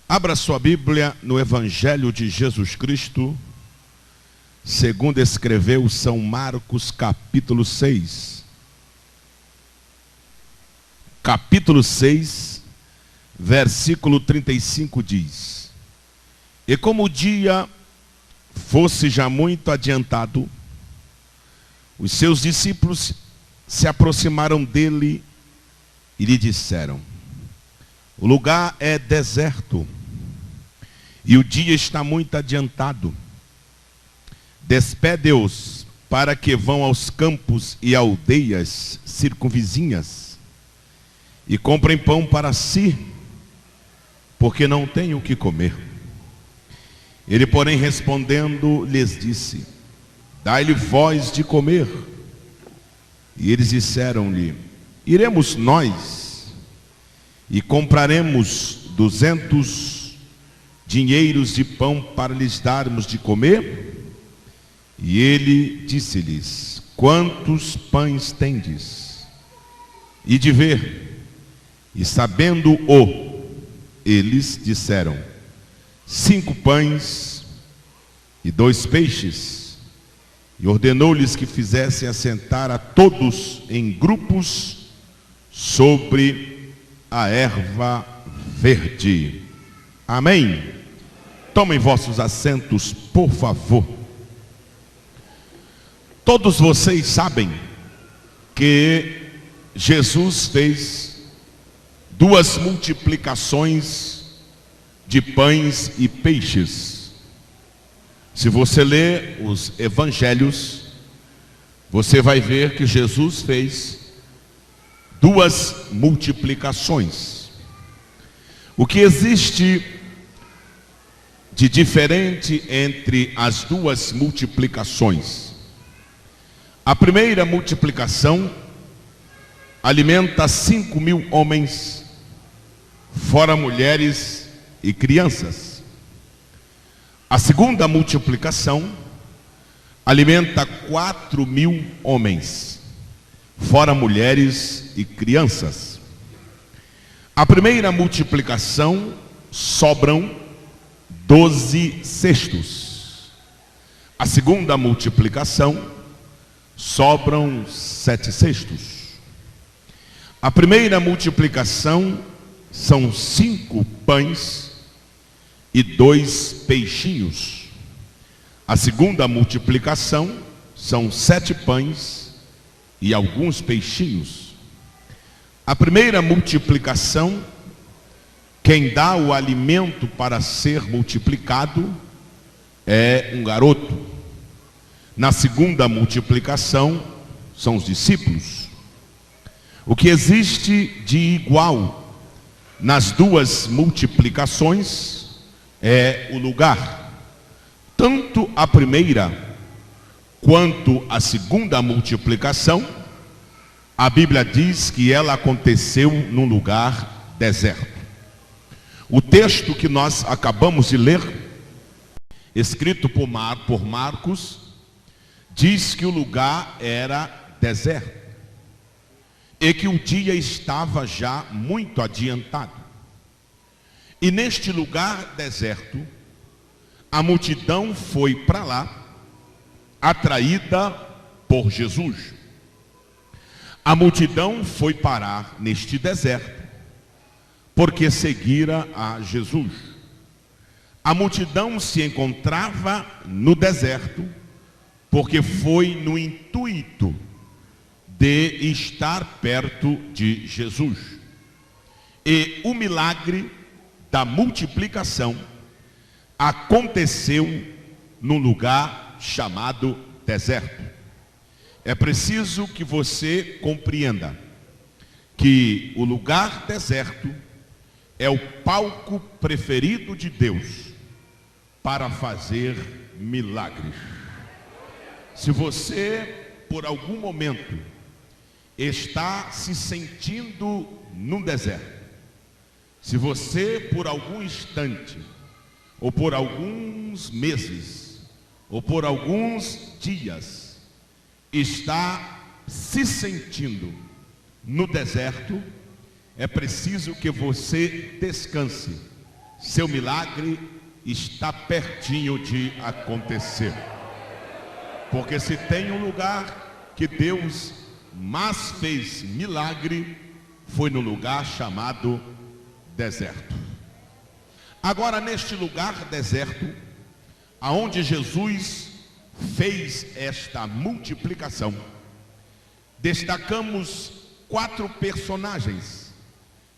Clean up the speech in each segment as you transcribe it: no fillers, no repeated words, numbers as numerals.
Abra sua Bíblia no Evangelho de Jesus Cristo, segundo escreveu São Marcos, capítulo 6. Capítulo 6, versículo 35 diz: E como o dia fosse já muito adiantado, os seus discípulos se aproximaram dele e lhe disseram: O lugar é deserto e o dia está muito adiantado. Despede-os para que vão aos campos e aldeias circunvizinhas e comprem pão para si, porque não têm o que comer. Ele, porém, respondendo, lhes disse: Dai-lhe vós de comer. E eles disseram-lhe: Iremos nós e compraremos 200 dinheiros de pão para lhes darmos de comer? E ele disse-lhes: Quantos pães tendes? E de ver. E sabendo-o, eles disseram: 5 pães e 2 peixes. E ordenou-lhes que fizessem assentar a todos em grupos sobre a erva verde. Amém? Tomem vossos assentos, por favor. Todos vocês sabem que Jesus fez 2 multiplicações de pães e peixes. Se você ler os evangelhos, você vai ver que Jesus fez 2 multiplicações. O que existe de diferente entre as 2 multiplicações? A primeira multiplicação alimenta 5.000 homens, fora mulheres e crianças. A segunda multiplicação alimenta 4.000 homens, fora mulheres e crianças. A primeira multiplicação sobram 12 cestos. A segunda multiplicação sobram 7 cestos. A primeira multiplicação são 5 pães e 2 peixinhos. A segunda multiplicação são 7 pães e alguns peixinhos. A primeira multiplicação, quem dá o alimento para ser multiplicado é um garoto. Na segunda multiplicação são os discípulos. O que existe de igual nas 2 multiplicações é o lugar. Tanto a primeira quanto a segunda multiplicação, a Bíblia diz que ela aconteceu num lugar deserto. O texto que nós acabamos de ler, escrito por Marcos, diz que o lugar era deserto e que o dia estava já muito adiantado. E neste lugar deserto, a multidão foi para lá, atraída por Jesus. A multidão foi parar neste deserto, porque seguira a Jesus. A multidão se encontrava no deserto, porque foi no intuito de estar perto de Jesus. E o milagre da multiplicação aconteceu num lugar chamado deserto. É preciso que você compreenda que o lugar deserto é o palco preferido de Deus para fazer milagres. Se você, por algum momento, está se sentindo num deserto, se você, por algum instante, ou por alguns meses, ou por alguns dias, está se sentindo no deserto, é preciso que você descanse. Seu milagre está pertinho de acontecer. Porque se tem um lugar que Deus mais fez milagre, foi no lugar chamado deserto. Agora, neste lugar deserto, aonde Jesus fez esta multiplicação, destacamos 4 personagens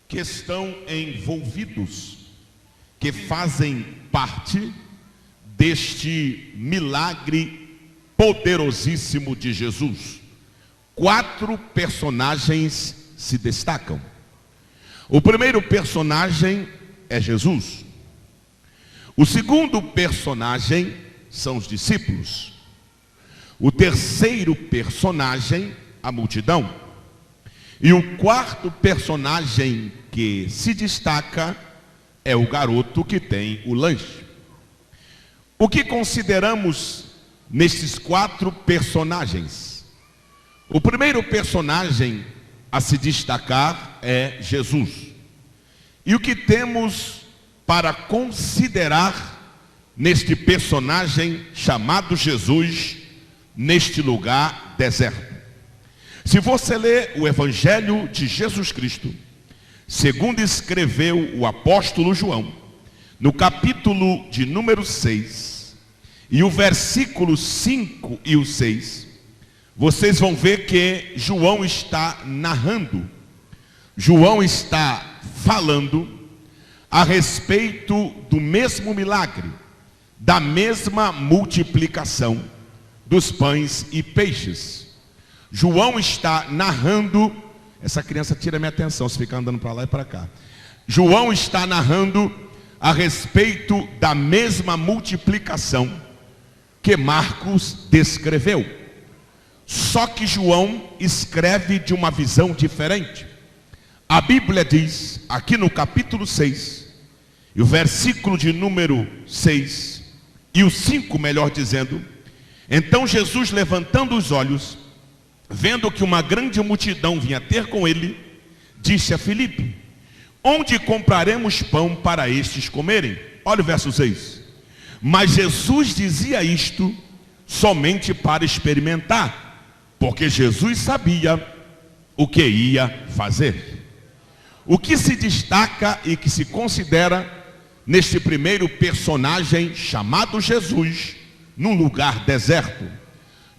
que estão envolvidos, que fazem parte deste milagre poderosíssimo de Jesus. 4 personagens se destacam. O primeiro personagem é Jesus. O segundo personagem são os discípulos. O terceiro personagem, a multidão. E o quarto personagem que se destaca é o garoto que tem o lanche. O que consideramos nesses 4 personagens? O primeiro personagem a se destacar é Jesus. E o que temos para considerar neste personagem chamado Jesus, neste lugar deserto? Se você ler o Evangelho de Jesus Cristo, segundo escreveu o apóstolo João, no capítulo de número 6, e o versículo 5 e o 6, vocês vão ver que João está narrando, João está falando a respeito do mesmo milagre, da mesma multiplicação dos pães e peixes. João está narrando, essa criança tira minha atenção se ficar andando para lá e para cá. João está narrando a respeito da mesma multiplicação que Marcos descreveu. Só que João escreve de uma visão diferente. A Bíblia diz, aqui no capítulo 6, e o versículo de número 6, e o 5, melhor dizendo: então Jesus, levantando os olhos, vendo que uma grande multidão vinha ter com ele, disse a Filipe: onde compraremos pão para estes comerem? Olha o verso 6. Mas Jesus dizia isto somente para experimentar, porque Jesus sabia o que ia fazer. O que se destaca e que se considera neste primeiro personagem chamado Jesus, num lugar deserto?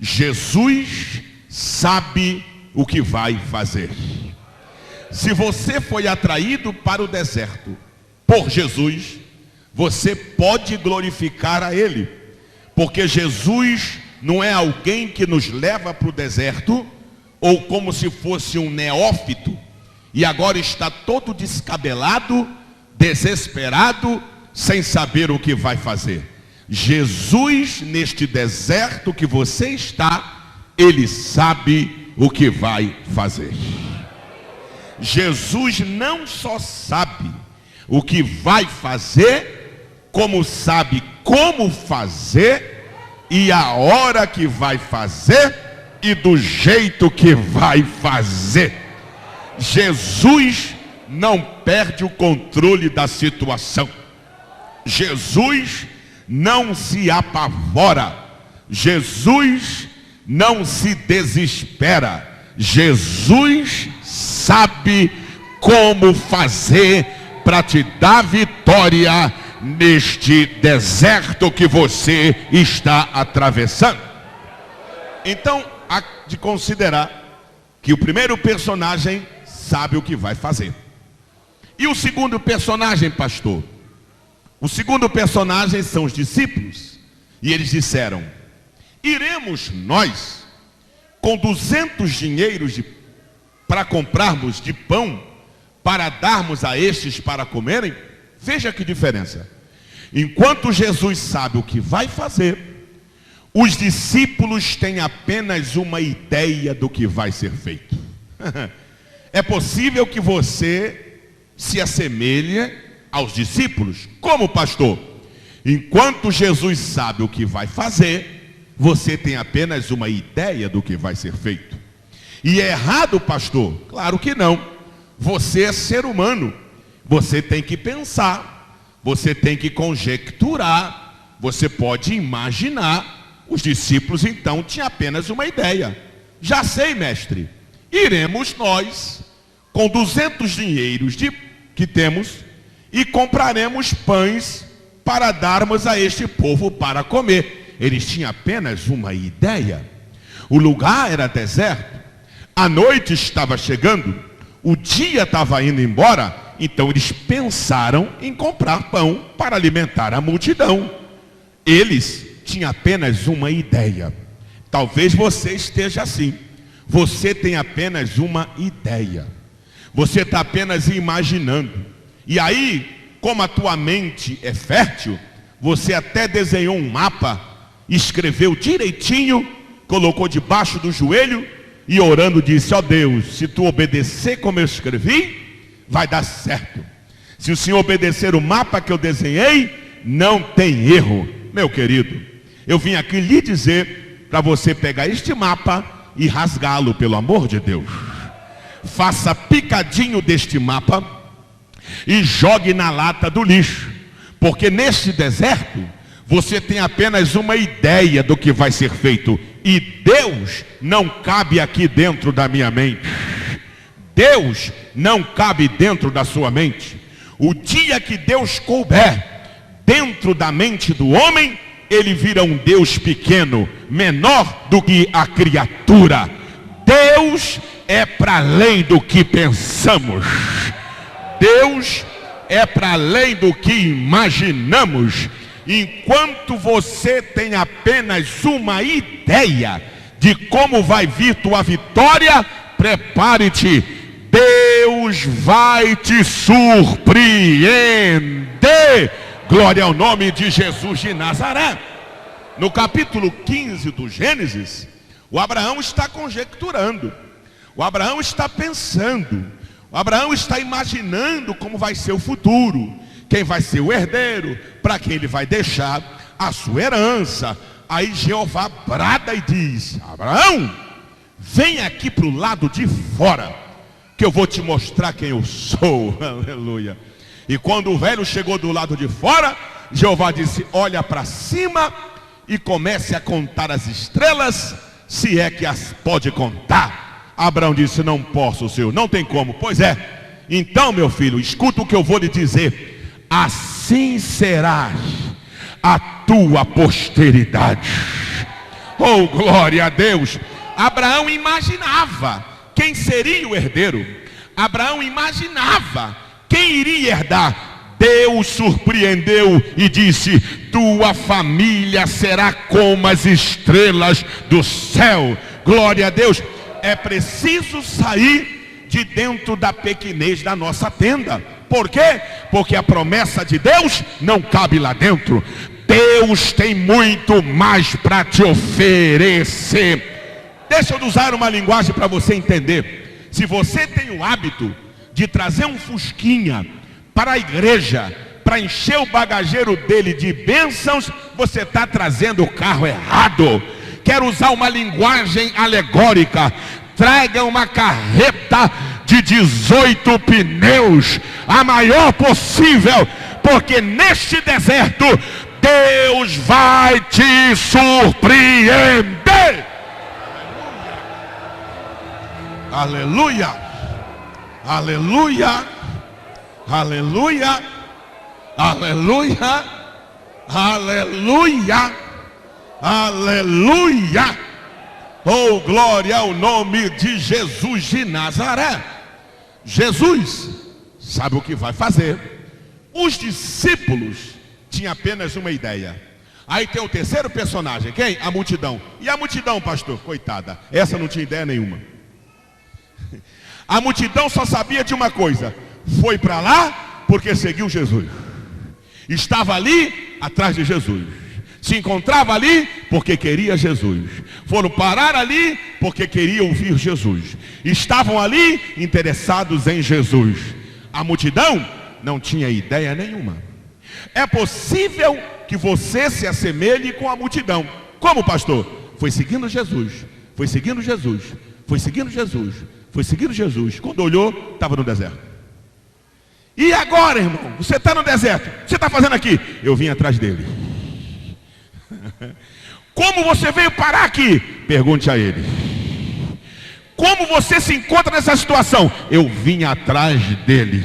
Jesus sabe o que vai fazer. Se você foi atraído para o deserto por Jesus, você pode glorificar a Ele, porque Jesus não é alguém que nos leva para o deserto, ou como se fosse um neófito, e agora está todo descabelado, desesperado, sem saber o que vai fazer. Jesus, neste deserto que você está, Ele sabe o que vai fazer. Jesus não só sabe o que vai fazer, como sabe como fazer, e a hora que vai fazer, e do jeito que vai fazer. Jesus não perde o controle da situação. Jesus não se apavora. Jesus não se desespera. Jesus sabe como fazer para te dar vitória neste deserto que você está atravessando. Então, há de considerar que o primeiro personagem sabe o que vai fazer. E o segundo personagem, pastor? O segundo personagem são os discípulos. E eles disseram: iremos nós com 200 dinheiros para comprarmos de pão, para darmos a estes para comerem? Veja que diferença. Enquanto Jesus sabe o que vai fazer, os discípulos têm apenas uma ideia do que vai ser feito. É possível que você se assemelhe aos discípulos. Como, pastor? Enquanto Jesus sabe o que vai fazer, você tem apenas uma ideia do que vai ser feito. E é errado, pastor? Claro que não. Você é ser humano. Você tem que pensar, você tem que conjecturar, você pode imaginar. Os discípulos então tinham apenas uma ideia. Já sei, mestre, iremos nós com 200 dinheiros que temos e compraremos pães para darmos a este povo para comer. Eles tinham apenas uma ideia. O lugar era deserto, a noite estava chegando, o dia estava indo embora, então eles pensaram em comprar pão para alimentar a multidão. Eles tinham apenas uma ideia. Talvez você esteja assim. Você tem apenas uma ideia. Você está apenas imaginando. E aí, como a tua mente é fértil, você até desenhou um mapa, escreveu direitinho, colocou debaixo do joelho e orando disse: ó Deus, se tu obedecer como eu escrevi, vai dar certo. Se o Senhor obedecer o mapa que eu desenhei, não tem erro. Meu querido, eu vim aqui lhe dizer para você pegar este mapa e rasgá-lo, pelo amor de Deus. Faça picadinho deste mapa e jogue na lata do lixo, porque neste deserto você tem apenas uma ideia do que vai ser feito, e Deus não cabe aqui dentro da minha mente. Deus não cabe dentro da sua mente. O dia que Deus couber dentro da mente do homem, ele vira um Deus pequeno, menor do que a criatura. Deus é para além do que pensamos. Deus é para além do que imaginamos. Enquanto você tem apenas uma ideia de como vai vir tua vitória, prepare-te, Deus vai te surpreender. Glória ao nome de Jesus de Nazaré. No capítulo 15 do Gênesis, o Abraão está conjecturando, o Abraão está pensando, o Abraão está imaginando como vai ser o futuro, quem vai ser o herdeiro, para quem ele vai deixar a sua herança. Aí Jeová brada e diz: Abraão, vem aqui para o lado de fora, que eu vou te mostrar quem eu sou. Aleluia. E quando o velho chegou do lado de fora, Jeová disse: olha para cima e comece a contar as estrelas, se é que as pode contar. Abraão disse: não posso, Senhor. Não tem como. Pois é. Então, meu filho, escuta o que eu vou lhe dizer. Assim será a tua posteridade. Oh, glória a Deus. Abraão imaginava quem seria o herdeiro. Abraão imaginava quem iria herdar. Deus surpreendeu e disse: tua família será como as estrelas do céu. Glória a Deus. É preciso sair de dentro da pequenez da nossa tenda. Por quê? Porque a promessa de Deus não cabe lá dentro. Deus tem muito mais para te oferecer. Deixa eu usar uma linguagem para você entender. Se você tem o hábito de trazer um fusquinha para a igreja, para encher o bagageiro dele de bênçãos, você está trazendo o carro errado. Quero usar uma linguagem alegórica. Traga uma carreta de 18 pneus, a maior possível, porque neste deserto Deus vai te surpreender. Aleluia, aleluia, aleluia, aleluia, aleluia, aleluia. Oh, glória ao nome de Jesus de Nazaré. Jesus sabe o que vai fazer. Os discípulos tinham apenas uma ideia. Aí tem o terceiro personagem, quem? A multidão. E a multidão, pastor? Coitada, essa não tinha ideia nenhuma. A multidão só sabia de uma coisa: foi para lá porque seguiu Jesus. Estava ali atrás de Jesus. Se encontrava ali porque queria Jesus. Foram parar ali porque queriam ouvir Jesus. Estavam ali interessados em Jesus. A multidão não tinha ideia nenhuma. É possível que você se assemelhe com a multidão. Como, pastor? Foi seguindo Jesus, foi seguindo Jesus, foi seguindo Jesus, foi seguindo Jesus. Quando olhou, estava no deserto. E agora, irmão? Você está no deserto. O que você está fazendo aqui? Eu vim atrás dele. Como você veio parar aqui? Pergunte a ele. Como você se encontra nessa situação? Eu vim atrás dele.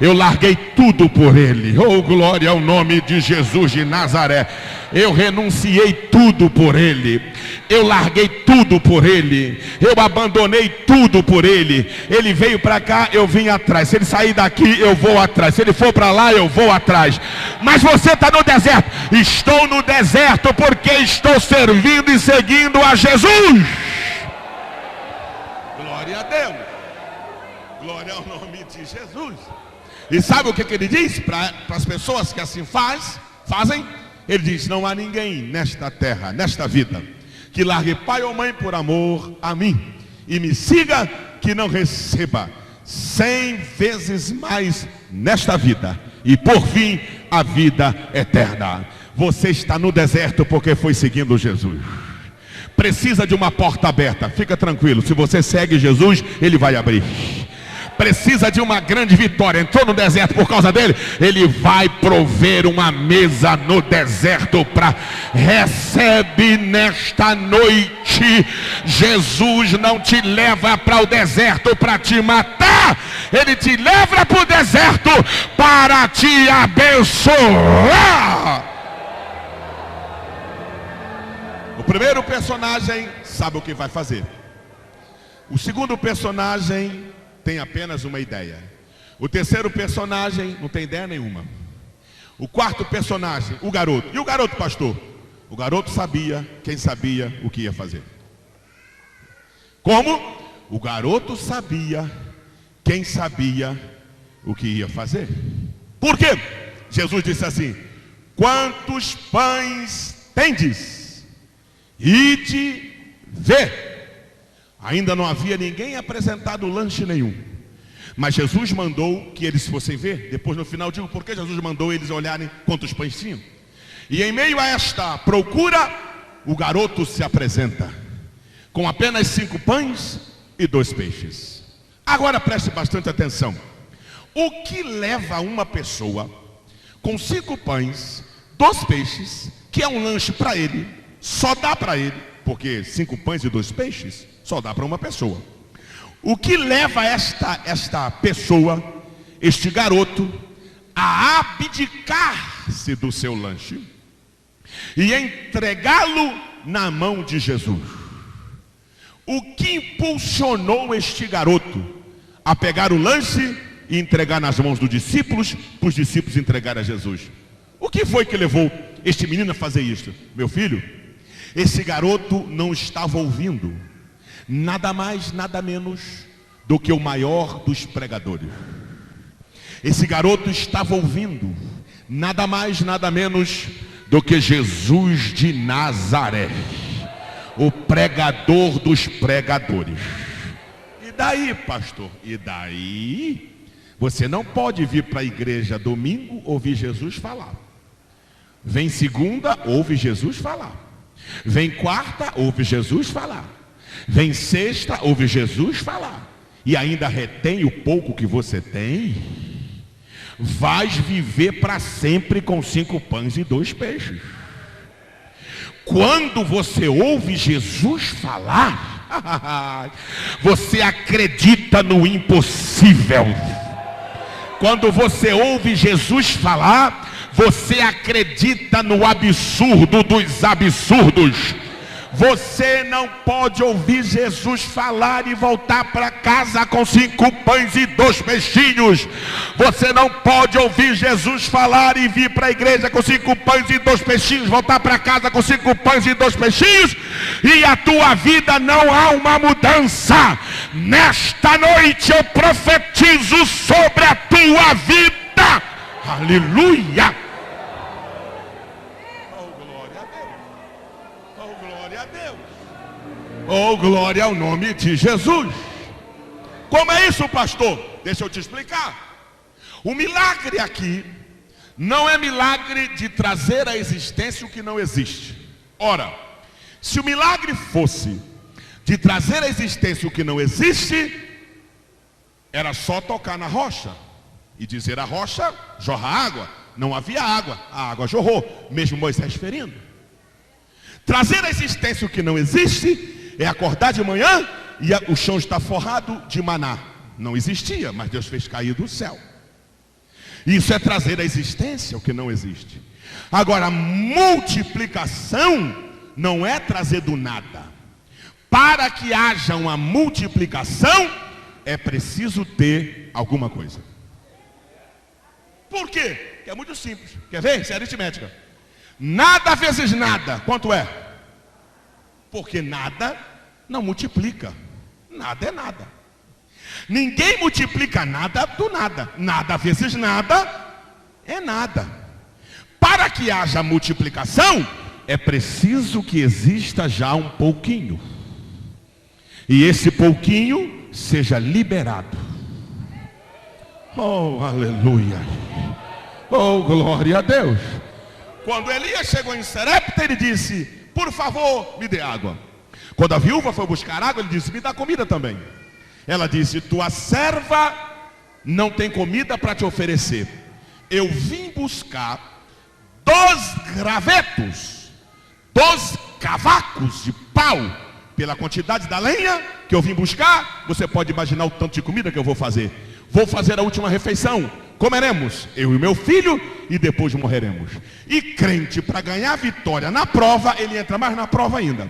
Eu larguei tudo por ele. Oh, glória ao nome de Jesus de Nazaré. Eu renunciei tudo por ele. Eu larguei tudo por ele. Eu abandonei tudo por ele. Ele veio para cá, eu vim atrás. Se ele sair daqui, eu vou atrás. Se ele for para lá, eu vou atrás. Mas você está no deserto. Estou no deserto porque estou servindo e seguindo a Jesus. Glória a Deus. Glória ao nome de Jesus. E sabe o que ele diz para as pessoas que assim fazem? Ele diz: não há ninguém nesta terra, nesta vida, que largue pai ou mãe por amor a mim e me siga, que não receba 100 vezes mais nesta vida e por fim a vida eterna. Você está no deserto porque foi seguindo Jesus. Precisa de uma porta aberta. Fica tranquilo, se você segue Jesus, ele vai abrir. Precisa de uma grande vitória, entrou no deserto por causa dele, ele vai prover uma mesa no deserto recebe nesta noite. Jesus não te leva para o deserto para te matar, ele te leva para o deserto para te abençoar. O primeiro personagem sabe o que vai fazer. O segundo personagem tem apenas uma ideia. O terceiro personagem não tem ideia nenhuma. O quarto personagem, o garoto. E o garoto, pastor? O garoto sabia quem sabia o que ia fazer. Como? O garoto sabia quem sabia o que ia fazer. Por quê? Jesus disse assim: quantos pães tendes? Ide ver. Ainda não havia ninguém apresentado lanche nenhum, mas Jesus mandou que eles fossem ver. Depois no final digo por que Jesus mandou eles olharem quantos pães tinham. E em meio a esta procura, o garoto se apresenta com apenas 5 pães e 2 peixes. Agora preste bastante atenção. O que leva uma pessoa com 5 pães, 2 peixes, que é um lanche para ele, só dá para ele, porque 5 pães e 2 peixes só dá para uma pessoa. O que leva esta pessoa, este garoto, a abdicar-se do seu lanche e entregá-lo na mão de Jesus? O que impulsionou este garoto a pegar o lanche e entregar nas mãos dos discípulos, para os discípulos entregar a Jesus? O que foi que levou este menino a fazer isso? Meu filho, esse garoto não estava ouvindo nada mais, nada menos do que o maior dos pregadores. Esse garoto estava ouvindo nada mais, nada menos do que Jesus de Nazaré, o pregador dos pregadores. E daí, pastor? E daí? Você não pode vir para a igreja domingo ouvir Jesus falar. Vem segunda, ouve Jesus falar. Vem quarta, ouve Jesus falar. Vem sexta, ouve Jesus falar. E ainda retém o pouco que você tem. Vais viver para sempre com 5 pães e 2 peixes. Quando você ouve Jesus falar, você acredita no impossível. Quando você ouve Jesus falar, você acredita no absurdo dos absurdos. Você não pode ouvir Jesus falar e voltar para casa com 5 pães e 2 peixinhos. Você não pode ouvir Jesus falar e vir para a igreja com 5 pães e 2 peixinhos, voltar para casa com 5 pães e 2 peixinhos, e a tua vida não há uma mudança. Nesta noite eu profetizo sobre a tua vida. Aleluia. Oh, glória ao nome de Jesus. Como é isso, pastor? Deixa eu te explicar. O milagre aqui Não é milagre de trazer à existência o que não existe. Ora, se o milagre fosse de trazer à existência o que não existe, era só tocar na rocha e dizer à rocha, jorra água. Não havia água, a água jorrou, mesmo Moisés ferindo. Trazer à existência o que não existe é acordar de manhã e o chão está forrado de maná. Não existia, mas Deus fez cair do céu. Isso é trazer à existência o que não existe. Agora, multiplicação não é trazer do nada. Para que haja uma multiplicação, é preciso ter alguma coisa. Por quê? Porque é muito simples. Quer ver? Isso é aritmética. Nada vezes nada, quanto é? Porque nada não multiplica. Nada é nada. Ninguém multiplica nada do nada. Nada vezes nada é nada. Para que haja multiplicação, é preciso que exista já um pouquinho. E esse pouquinho seja liberado. Oh, aleluia. Oh, glória a Deus. Quando Elias chegou em Serepta, ele disse: por favor, me dê água. Quando a viúva foi buscar água, ele disse: me dá comida também. Ela disse: tua serva não tem comida para te oferecer. Eu vim buscar 2 gravetos, 2 cavacos de pau. Pela quantidade da lenha que eu vim buscar, você pode imaginar o tanto de comida que eu vou fazer. Vou fazer a última refeição. Comeremos, eu e meu filho, e depois morreremos. E crente, para ganhar vitória na prova, ele entra mais na prova ainda.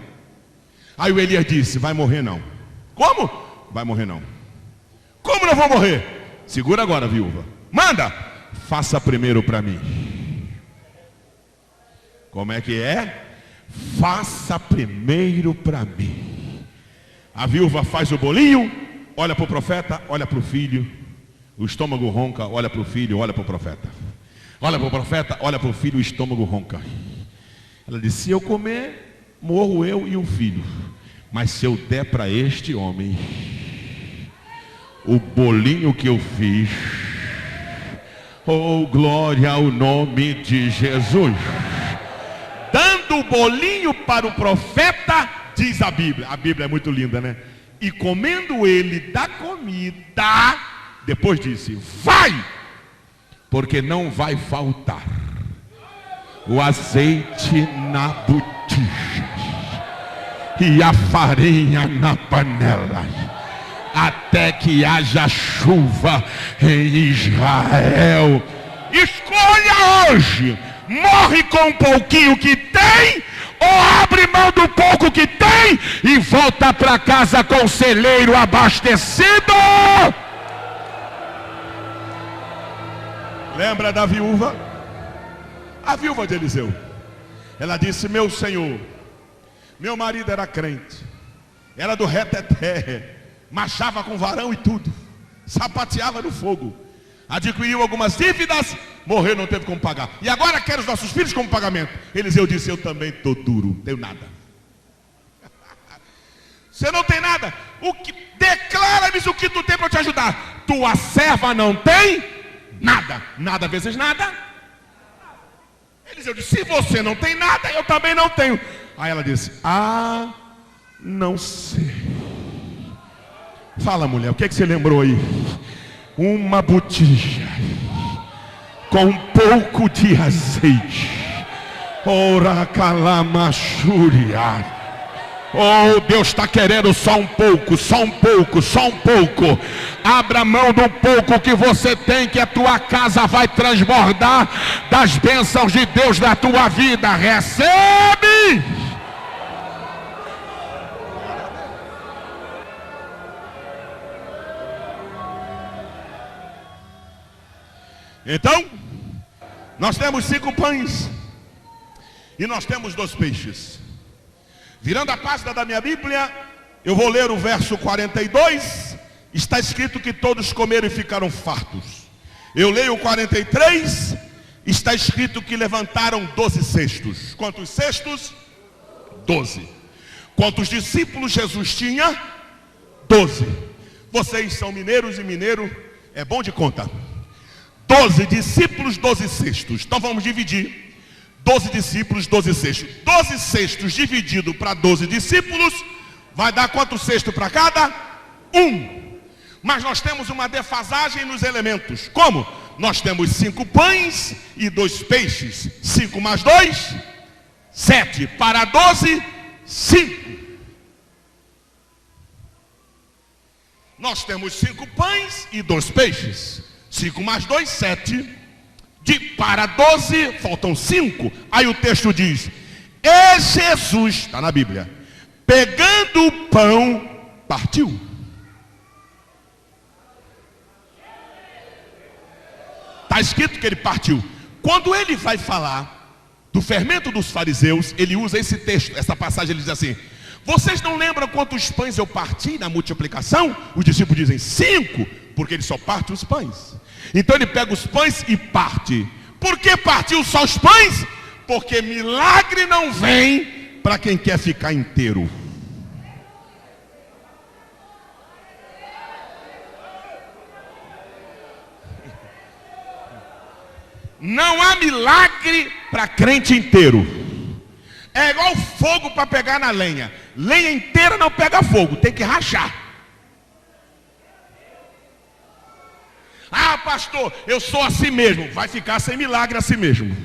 Aí o Elias disse: vai morrer não. Como? Vai morrer não. Como não vou morrer? Segura agora, viúva. Manda, faça primeiro para mim. Como é que é? Faça primeiro para mim. A viúva faz o bolinho, olha para o profeta, olha para o filho. O estômago ronca, olha para o filho, olha para o profeta. Olha para o profeta, olha para o filho, o estômago ronca. Ela disse: se eu comer, morro eu e o filho. Mas se eu der para este homem o bolinho que eu fiz, oh, glória ao nome de Jesus. Dando o bolinho para o profeta, diz a Bíblia é muito linda, né? E comendo ele da comida, depois disse: vai, porque não vai faltar o azeite na botija e a farinha na panela, até que haja chuva em Israel. Escolha hoje: morre com um pouquinho que tem, ou abre mão do pouco que tem e volta para casa com o celeiro abastecido. Lembra da viúva? A viúva de Eliseu. Ela disse: meu senhor, meu marido era crente, era do reteté, marchava com varão e tudo, sapateava no fogo, adquiriu algumas dívidas, morreu, não teve como pagar, e agora quer os nossos filhos como pagamento. Eliseu disse: eu também estou duro, não tenho nada. Você não tem nada? Declara-me o que tu tem para te ajudar. Tua serva não tem nada. Nada vezes nada. Eliseu disse: se você não tem nada, eu também não tenho. Aí ela disse: ah, não sei. Fala, mulher, o que é que você lembrou aí? Uma botija com um pouco de azeite. Ora calamachúria. Oh, Deus está querendo só um pouco, só um pouco, só um pouco. Abra mão do pouco que você tem, que a tua casa vai transbordar das bênçãos de Deus na tua vida. Recebe! Então, nós temos 5 pães e nós temos 2 peixes. Virando a página da minha Bíblia, eu vou ler o verso 42. Está escrito que todos comeram e ficaram fartos. Eu leio o 43. Está escrito que levantaram 12 cestos. Quantos cestos? 12. Quantos discípulos Jesus tinha? 12. Vocês são mineiros e mineiro é bom de conta. 12 discípulos, 12 cestos. Então vamos dividir 12 discípulos, 12 cestos. 12 cestos dividido para 12 discípulos vai dar quanto cesto para cada? Um. Mas nós temos uma defasagem nos elementos. Como? Nós temos 5 pães e 2 peixes. 5 mais 2, 7. Para 12, 5. Nós temos 5 pães e 2 peixes. 5 mais 2, 7. Para 12, faltam 5. Aí o texto diz: e Jesus, está na Bíblia, pegando o pão, partiu. Está escrito que ele partiu. Quando ele vai falar do fermento dos fariseus, ele usa esse texto, essa passagem. Ele diz assim: vocês não lembram quantos pães eu parti na multiplicação? Os discípulos dizem 5, porque ele só parte os pães. Então ele pega os pães e parte. Por que partiu só os pães? Porque milagre não vem para quem quer ficar inteiro. Não há milagre para crente inteiro. É igual fogo para pegar na lenha. Lenha inteira não pega fogo, tem que rachar. Ah, pastor, eu sou assim mesmo. Vai ficar sem milagre assim mesmo.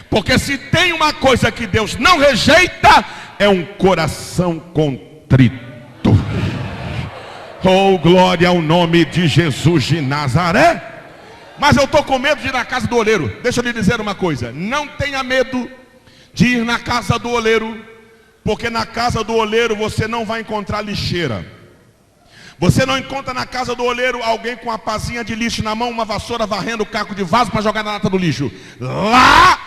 Porque se tem uma coisa que Deus não rejeita, é um coração contrito. Oh, glória ao nome de Jesus de Nazaré. Mas eu estou com medo de ir na casa do oleiro. Deixa eu lhe dizer uma coisa: não tenha medo de ir na casa do oleiro, porque na casa do oleiro você não vai encontrar lixeira. Você não encontra na casa do oleiro alguém com uma pazinha de lixo na mão, uma vassoura varrendo o caco de vaso para jogar na lata do lixo. Lá,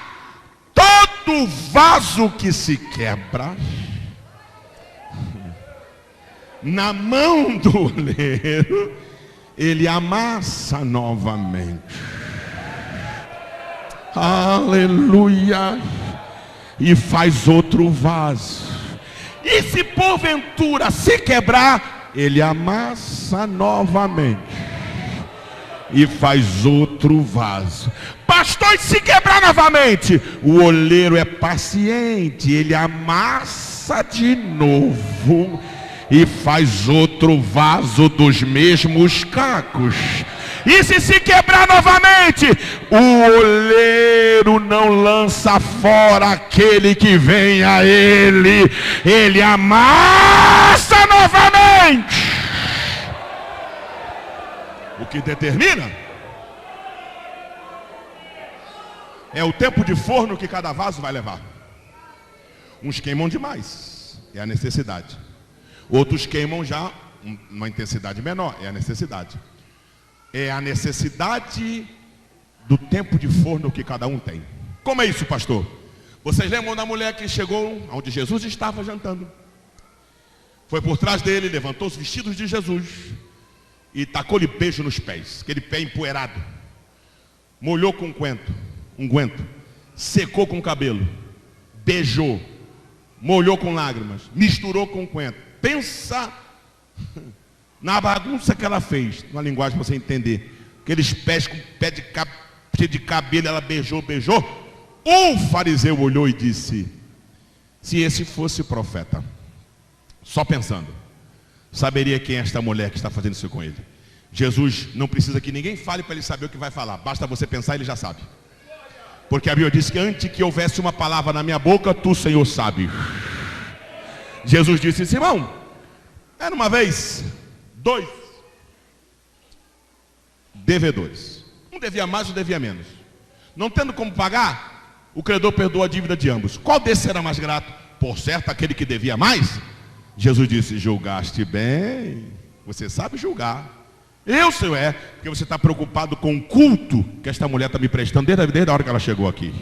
todo vaso que se quebra, na mão do oleiro, ele amassa novamente. Aleluia. E faz outro vaso. E se porventura se quebrar, ele amassa novamente e faz outro vaso. Pastor, e se quebrar novamente? O oleiro é paciente, ele amassa de novo e faz outro vaso dos mesmos cacos. E se quebrar novamente, o oleiro não lança fora aquele que vem a ele. Ele amassa novamente. O que determina é o tempo de forno que cada vaso vai levar. Uns queimam demais, é a necessidade. Outros queimam já uma intensidade menor, é a necessidade. É a necessidade do tempo de forno que cada um tem. Como é isso, pastor? Vocês lembram da mulher que chegou onde Jesus estava jantando? Foi por trás dele, levantou os vestidos de Jesus e tacou-lhe beijo nos pés, aquele pé empoeirado. Molhou com unguento, secou com o cabelo, beijou, molhou com lágrimas, misturou com unguento. Pensa na bagunça que ela fez, numa linguagem para você entender. Aqueles pés com pé cheio de cabelo, ela beijou. O fariseu olhou e disse: se esse fosse profeta, só pensando, saberia quem é esta mulher que está fazendo isso com ele. Jesus não precisa que ninguém fale para ele saber o que vai falar. Basta você pensar, ele já sabe. Porque a Bíblia diz que antes que houvesse uma palavra na minha boca, tu, Senhor, sabe. Jesus disse: Simão, era uma vez 2 devedores. Um devia mais, um devia menos. Não tendo como pagar, o credor perdoou a dívida de ambos. Qual desses era mais grato? Por certo, aquele que devia mais. Jesus disse: julgaste bem. Você sabe julgar. Eu, Senhor, porque você está preocupado com o culto que esta mulher está me prestando desde a hora que ela chegou aqui.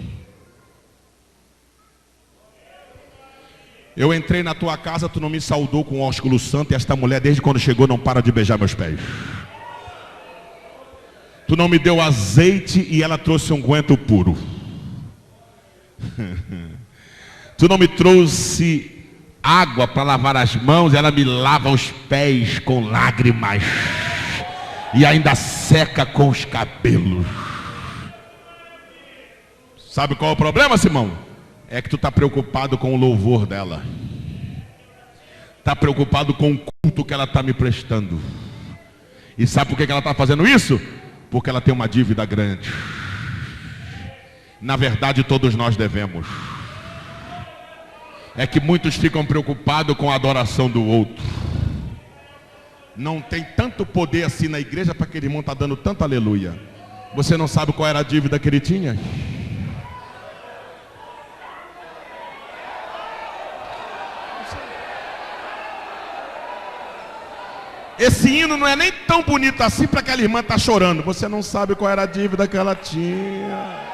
Eu entrei na tua casa, tu não me saudou com o ósculo santo, e esta mulher desde quando chegou não para de beijar meus pés. Tu não me deu azeite e ela trouxe unguento puro. Tu não me trouxe água para lavar as mãos, ela me lava os pés com lágrimas. e ainda seca com os cabelos. Sabe qual é o problema, Simão? É que tu está preocupado com o louvor dela. Está preocupado com o culto que ela está me prestando. E sabe por que ela está fazendo isso? Porque ela tem uma dívida grande. Na verdade, todos nós devemos. É que muitos ficam preocupados com a adoração do outro. Não tem tanto poder assim na igreja para aquele irmão estar dando tanto aleluia. Você não sabe qual era a dívida que ele tinha? Esse hino não é nem tão bonito assim para aquela irmã estar chorando. Você não sabe qual era a dívida que ela tinha.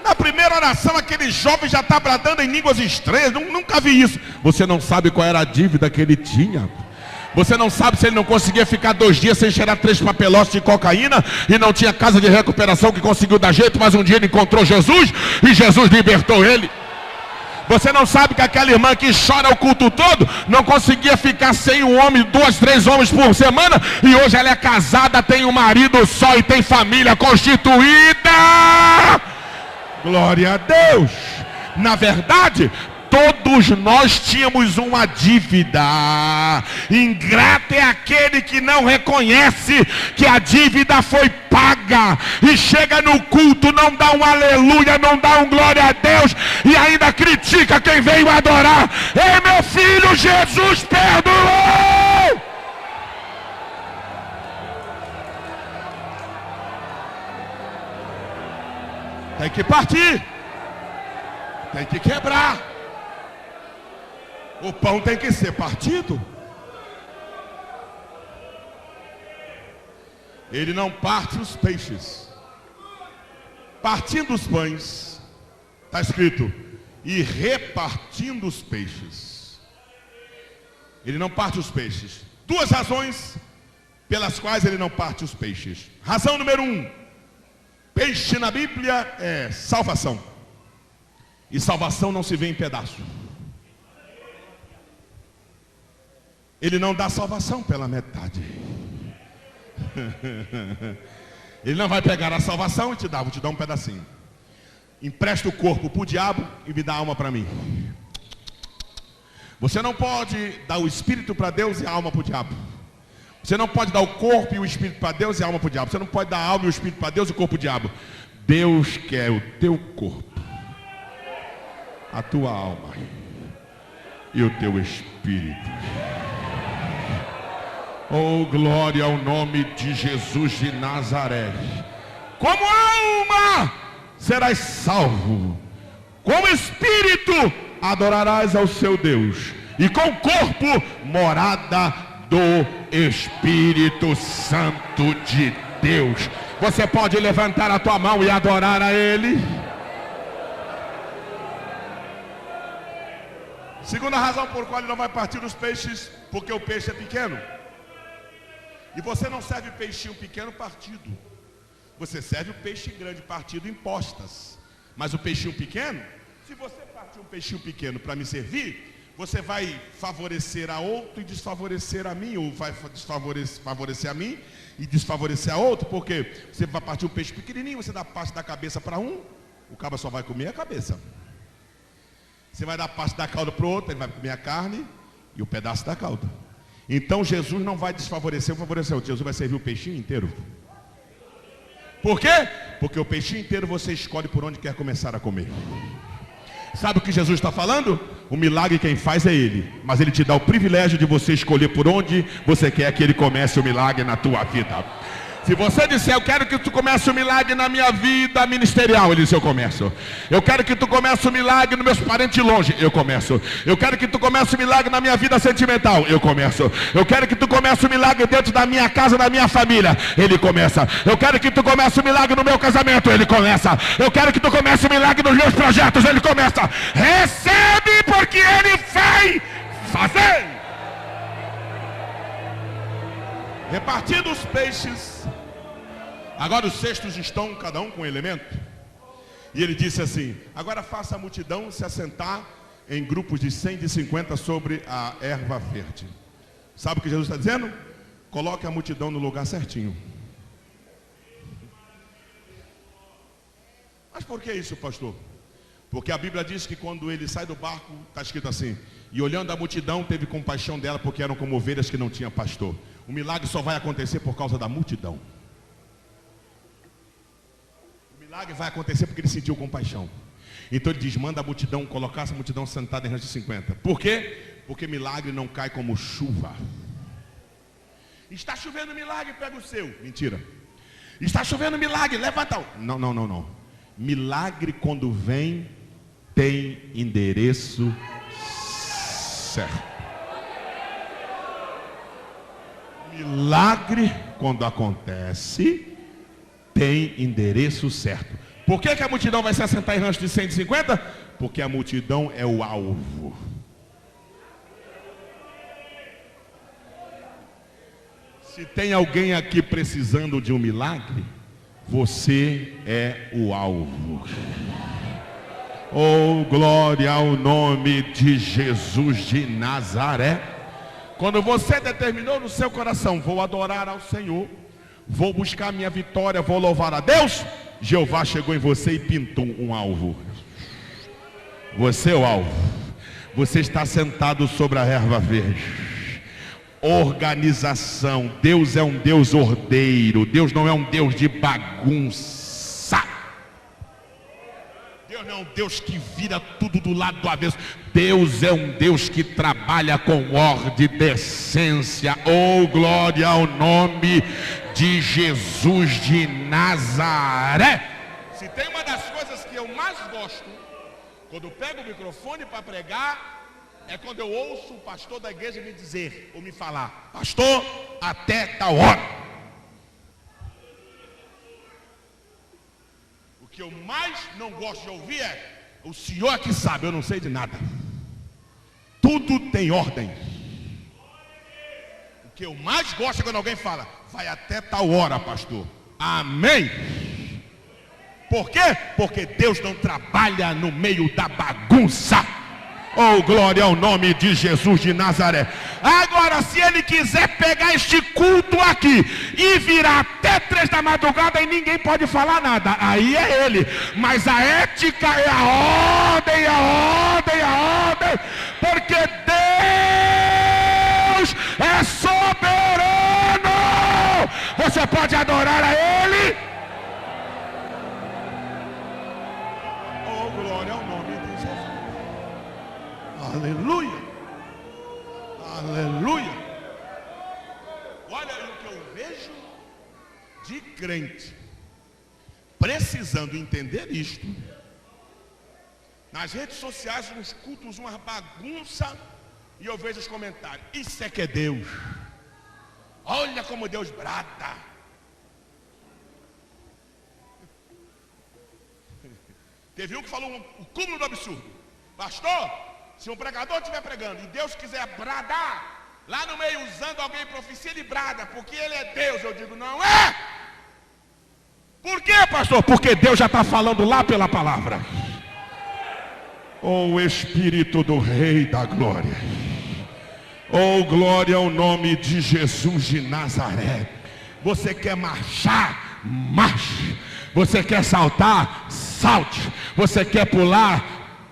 Na primeira oração, aquele jovem já está bradando em línguas estranhas. Nunca vi isso. Você não sabe qual era a dívida que ele tinha. Você não sabe se ele não conseguia ficar 2 dias sem cheirar 3 papelotes de cocaína e não tinha casa de recuperação que conseguiu dar jeito, mas um dia ele encontrou Jesus e Jesus libertou ele. Você não sabe que aquela irmã que chora o culto todo não conseguia ficar sem um homem, 2, 3 homens por semana, e hoje ela é casada, tem um marido só e tem família constituída. Glória a Deus. Na verdade, todos nós tínhamos uma dívida. Ingrato é aquele que não reconhece que a dívida foi paga e chega no culto, não dá um aleluia, não dá um glória a Deus e ainda critica quem veio adorar. Ei, meu filho, Jesus perdoou. Tem que partir, tem que quebrar. O pão tem que ser partido. Ele não parte os peixes. Partindo os pães, está escrito, e repartindo os peixes. Ele não parte os peixes. 2 razões pelas quais ele não parte os peixes. Razão número 1. Peixe na Bíblia é salvação. E salvação não se vê em pedaço. Ele não dá salvação pela metade. Ele não vai pegar a salvação e te dar, vou te dar um pedacinho. Empresta o corpo para o diabo e me dá a alma para mim. Você não pode dar o espírito para Deus e a alma para o diabo. Você não pode dar o corpo e o espírito para Deus e a alma para o diabo. Você não pode dar a alma e o espírito para Deus e o corpo para o diabo. Deus quer o teu corpo, a tua alma e o teu espírito. Oh, glória ao nome de Jesus de Nazaré. Como alma serás salvo, como espírito adorarás ao seu Deus, e com corpo morada do Espírito Santo de Deus. Você pode levantar a tua mão e adorar a Ele? Segunda razão por qual ele não vai partir os peixes, porque o peixe é pequeno. E você não serve peixinho pequeno partido. Você serve o peixe grande partido em postas. Mas o peixinho pequeno, se você partir um peixinho pequeno para me servir, você vai favorecer a outro e desfavorecer a mim, ou vai favorecer a mim e desfavorecer a outro, porque você vai partir um peixe pequenininho, você dá parte da cabeça para um, o cabra só vai comer a cabeça. Você vai dar parte da cauda para o outro, ele vai comer a carne e o pedaço da cauda. Então Jesus não vai desfavorecer ou favorecer o outro. Jesus vai servir o peixinho inteiro. Por quê? Porque o peixinho inteiro você escolhe por onde quer começar a comer. Sabe o que Jesus está falando? O milagre quem faz é Ele, mas Ele te dá o privilégio de você escolher por onde você quer que Ele comece o milagre na tua vida. Se você disser, eu quero que tu comece um milagre na minha vida ministerial, ele diz, eu começo. Eu quero que tu comece um milagre nos meus parentes longe, eu começo. Eu quero que tu comece um milagre na minha vida sentimental, eu começo. Eu quero que tu comece um milagre dentro da minha casa, da minha família, ele começa. Eu quero que tu comece um milagre no meu casamento, ele começa. Eu quero que tu comece um milagre nos meus projetos, ele começa. Recebe, porque ele vai fazer. Repartindo os peixes. Agora os cestos estão cada um com um elemento. E ele disse assim, agora faça a multidão se assentar em grupos de 100, de 50 sobre a erva verde. Sabe o que Jesus está dizendo? Coloque a multidão no lugar certinho. Mas por que isso, pastor? Porque a Bíblia diz que quando ele sai do barco, está escrito assim: e olhando a multidão, teve compaixão dela, porque eram como ovelhas que não tinham pastor. O milagre só vai acontecer por causa da multidão. O milagre vai acontecer porque ele sentiu compaixão. Então ele diz: manda a multidão, colocar essa multidão sentada em rancho de 50. Por quê? Porque milagre não cai como chuva. Está chovendo milagre, pega o seu. Mentira. Está chovendo milagre, levanta. Não. Milagre quando vem, tem endereço certo. Milagre quando acontece, tem endereço certo. Por que a multidão vai se assentar em rancho de 150? Porque a multidão é o alvo. Se tem alguém aqui precisando de um milagre, você é o alvo. Oh, glória ao nome de Jesus de Nazaré. Quando você determinou no seu coração: vou adorar ao Senhor, vou buscar minha vitória, vou louvar a Deus, Jeová chegou em você e pintou um alvo. Você é o alvo. Você está sentado sobre a erva verde. Organização. Deus é um Deus ordeiro. Deus não é um Deus de bagunça. Deus não é um Deus que vira tudo do lado do avesso. Deus é um Deus que trabalha com ordem e decência. Oh, glória ao nome de Jesus de Nazaré. Se tem uma das coisas que eu mais gosto, quando eu pego o microfone para pregar, é quando eu ouço o pastor da igreja me dizer, ou me falar: pastor, até tal hora. O que eu mais não gosto de ouvir é: o senhor é que sabe, eu não sei de nada. Tudo tem ordem. O que eu mais gosto é quando alguém fala: vai até tal hora, pastor. Amém. Por quê? Porque Deus não trabalha no meio da bagunça. Oh, glória ao nome de Jesus de Nazaré. Agora, se ele quiser pegar este culto aqui e virar até 3 da madrugada e ninguém pode falar nada, aí é ele. Mas a ética é a ordem, porque Deus é soberano. Você pode adorar a ele. Oh, glória ao nome de Jesus. Aleluia. Aleluia. Olha o que eu vejo de crente precisando entender isto. Nas redes sociais, nos cultos, uma bagunça, e eu vejo os comentários: isso é que é Deus. Olha como Deus brada. Teve um que falou o cúmulo do absurdo: pastor, se um pregador estiver pregando e Deus quiser bradar lá no meio usando alguém em profecia, ele brada, porque ele é Deus. Eu digo: não é. Por quê, pastor? Porque Deus já está falando lá pela palavra. Oh, Espírito do Rei da Glória. Oh, glória ao nome de Jesus de Nazaré. Você quer marchar? Marche. Você quer saltar? Salte. Você quer pular?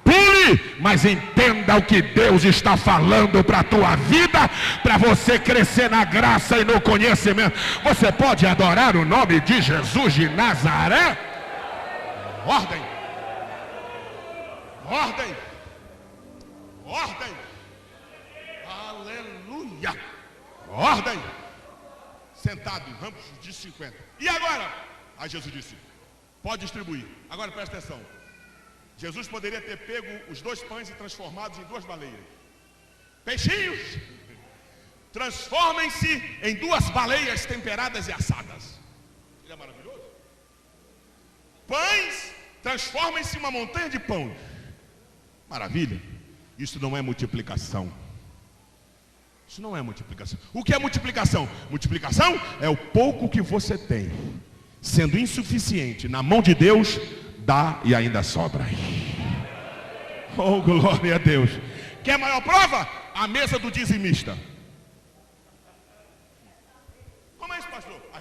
Pule. Mas entenda o que Deus está falando para a tua vida, para você crescer na graça e no conhecimento. Você pode adorar o nome de Jesus de Nazaré? Ordem. Ordem. Ordem. Aleluia. Ordem. Sentado em ramos de 50. E agora? Aí Jesus disse: pode distribuir. Agora presta atenção. Jesus poderia ter pego os 2 pães e transformados em 2 baleias. Peixinhos, transformem-se em 2 baleias temperadas e assadas. Ele é maravilhoso. Pães, transformem-se em uma montanha de pão. Maravilha. Isso não é multiplicação. Isso não é multiplicação. O que é multiplicação? Multiplicação é o pouco que você tem, sendo insuficiente, na mão de Deus, dá e ainda sobra. Oh, glória a Deus. Quer maior prova? A mesa do dizimista.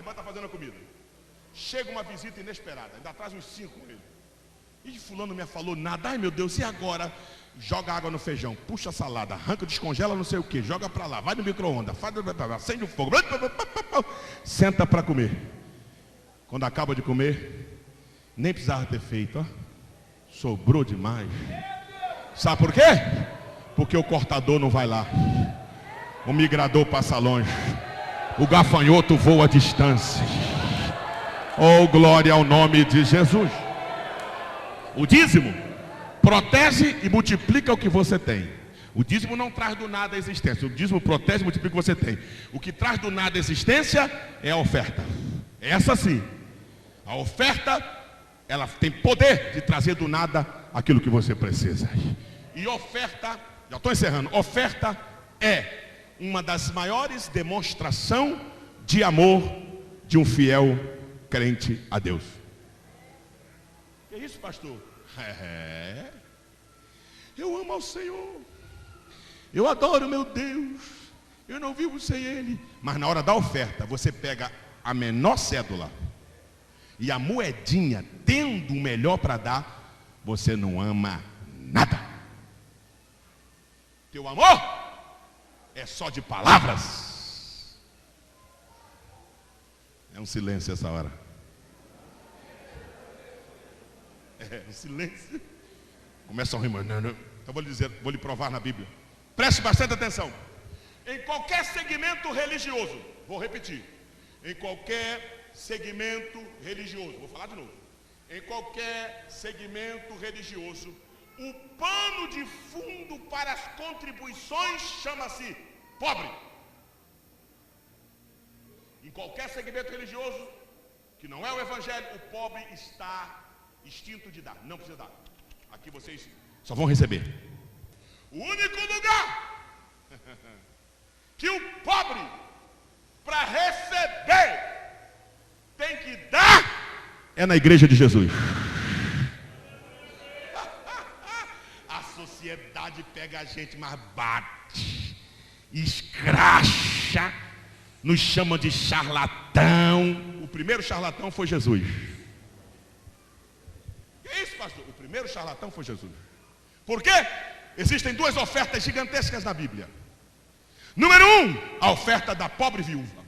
irmã está fazendo a comida. Chega uma visita inesperada, ainda traz uns 5 com ele. E fulano não me falou nada. Ai meu Deus, e agora? Joga água no feijão, puxa a salada, arranca, descongela não sei o que, joga para lá, vai no micro-ondas, acende o fogo, senta para comer. Quando acaba de comer, nem precisava ter feito, ó. Sobrou demais. Sabe por quê? Porque o cortador não vai lá, o migrador passa longe, o gafanhoto voa a distância. Oh, glória ao nome de Jesus. O dízimo protege e multiplica o que você tem. O dízimo não traz do nada a existência. O dízimo protege e multiplica o que você tem. O que traz do nada a existência é a oferta. Essa sim. A oferta, ela tem poder de trazer do nada aquilo que você precisa. E oferta, já estou encerrando, oferta é uma das maiores demonstrações de amor de um fiel crente a Deus. Que isso, pastor? Eu amo ao Senhor, eu adoro meu Deus, eu não vivo sem Ele. Mas na hora da oferta, você pega a menor cédula e a moedinha, tendo o melhor para dar, você não ama nada. Teu amor é só de palavras. É um silêncio essa hora. É um silêncio. Começa a rir, não. Então vou lhe provar na Bíblia. Preste bastante atenção. Em qualquer segmento religioso, vou repetir. Em qualquer segmento religioso, vou falar de novo. Em qualquer segmento religioso, o pano de fundo para as contribuições chama-se pobre. Em qualquer segmento religioso, que não é o evangelho, o pobre está extinto de dar, não precisa dar. Aqui vocês só vão receber. O único lugar que o pobre, para receber, tem que dar, é na igreja de Jesus. A sociedade pega a gente, mas bate, escracha, nos chama de charlatão. O primeiro charlatão foi Jesus. Que isso, pastor? O primeiro charlatão foi Jesus. Por quê? Existem 2 ofertas gigantescas na Bíblia. Número 1, a oferta da pobre viúva.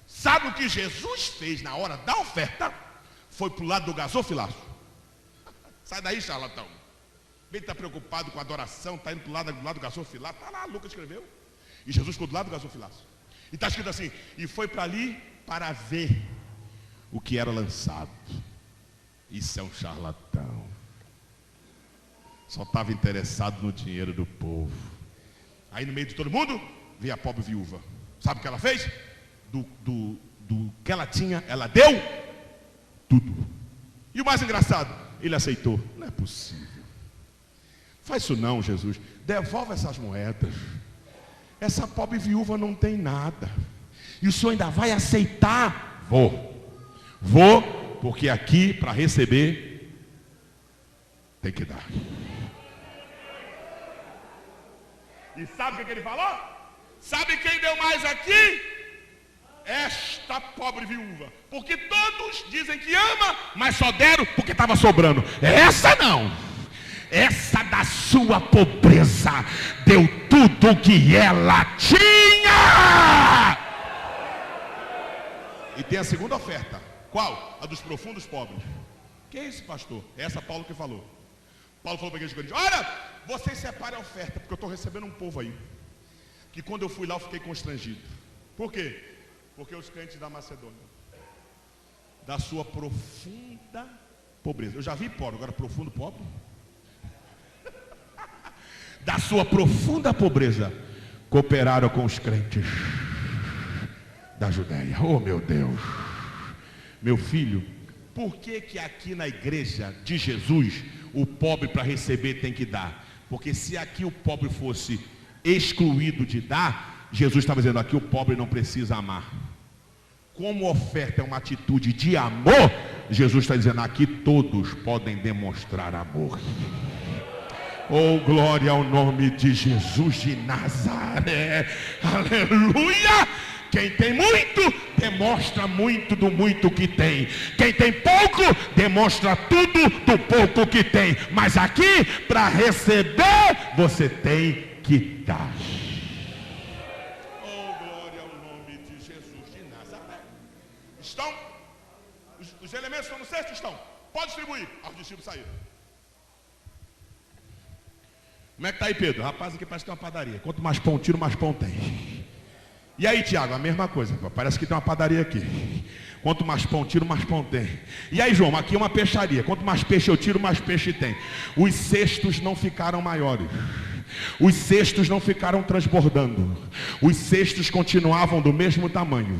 Sabe o que Jesus fez na hora da oferta? Foi para o lado do gasofilaço. Sai daí, charlatão. Ele está preocupado com a adoração, está indo para o lado do gasofilaço. Está lá, Lucas escreveu. E Jesus ficou do lado do gasofilaço. E está escrito assim: e foi para ali para ver o que era lançado. Isso é um charlatão. Só estava interessado no dinheiro do povo. Aí no meio de todo mundo, veio a pobre viúva. Sabe o que ela fez? Do que ela tinha, ela deu tudo. E o mais engraçado, ele aceitou. Não é possível. Faz isso não, Jesus. Devolve essas moedas. Essa pobre viúva não tem nada. E o senhor ainda vai aceitar? Vou, porque aqui para receber tem que dar. E sabe o que ele falou? Sabe quem deu mais aqui? Esta pobre viúva. Porque todos dizem que ama, mas só deram porque estava sobrando. Essa não. Essa da sua pobreza deu tudo o que ela tinha. E tem a segunda oferta. Qual? A dos profundos pobres. Que é isso, pastor? É essa Paulo que falou. Paulo falou para a igreja de Corinto: olha, vocês separem a oferta, porque eu estou recebendo um povo aí que quando eu fui lá eu fiquei constrangido. Por quê? Porque os crentes da Macedônia, da sua profunda pobreza, eu já vi pobre, agora profundo pobre, da sua profunda pobreza, cooperaram com os crentes da Judéia. Oh meu Deus, meu filho, por que aqui na igreja de Jesus o pobre para receber tem que dar? Porque se aqui o pobre fosse excluído de dar, Jesus estava dizendo: aqui o pobre não precisa amar. Como oferta é uma atitude de amor, Jesus está dizendo: aqui todos podem demonstrar amor. Oh, glória ao nome de Jesus de Nazaré. Aleluia. Quem tem muito, demonstra muito do muito que tem. Quem tem pouco, demonstra tudo do pouco que tem. Mas aqui, para receber, você tem que dar. Oh, glória ao nome de Jesus de Nazaré. Estão? Os elementos estão no cesto? Estão. Pode distribuir. Os discípulos saíram. Como é que tá aí, Pedro? Rapaz, aqui parece que tem uma padaria. Quanto mais pão tiro, mais pão tem. E aí, Tiago, a mesma coisa. Parece que tem uma padaria aqui. Quanto mais pão tiro, mais pão tem. E aí, João, aqui é uma peixaria. Quanto mais peixe eu tiro, mais peixe tem. Os cestos não ficaram maiores. Os cestos não ficaram transbordando. Os cestos continuavam do mesmo tamanho,